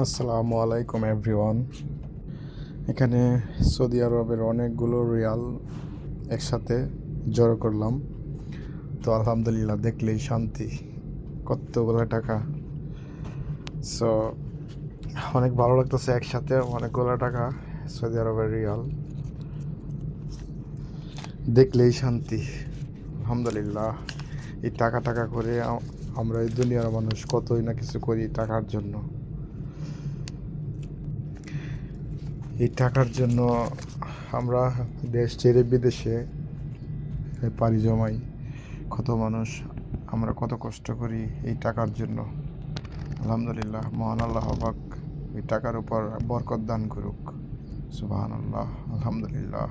আসসালামু আলাইকুম এভরিওয়ান। এখানে সৌদি আরবের অনেকগুলো রিয়াল একসাথে জড়ো করলাম। তো আলহামদুলিল্লাহ, দেখলেই শান্তি। কতগুলো টাকা! সো অনেক ভালো লাগতেছে, একসাথে অনেকগুলো টাকা সৌদি আরবের রিয়াল দেখলেই শান্তি। আলহামদুলিল্লাহ, এই টাকা টাকা করে আমরা এই দুনিয়ার মানুষ কতই না কিছু করি টাকার জন্য। এই টাকার জন্য আমরা দেশ ছেড়ে বিদেশে পাড়ি জমাই। কত মানুষ, আমরা কত কষ্ট করি এই টাকার জন্য। আলহামদুলিল্লাহ, মহান আল্লাহ পাক এই টাকার উপর বরকত দান করুক। সুবহানাল্লাহ, আলহামদুলিল্লাহ।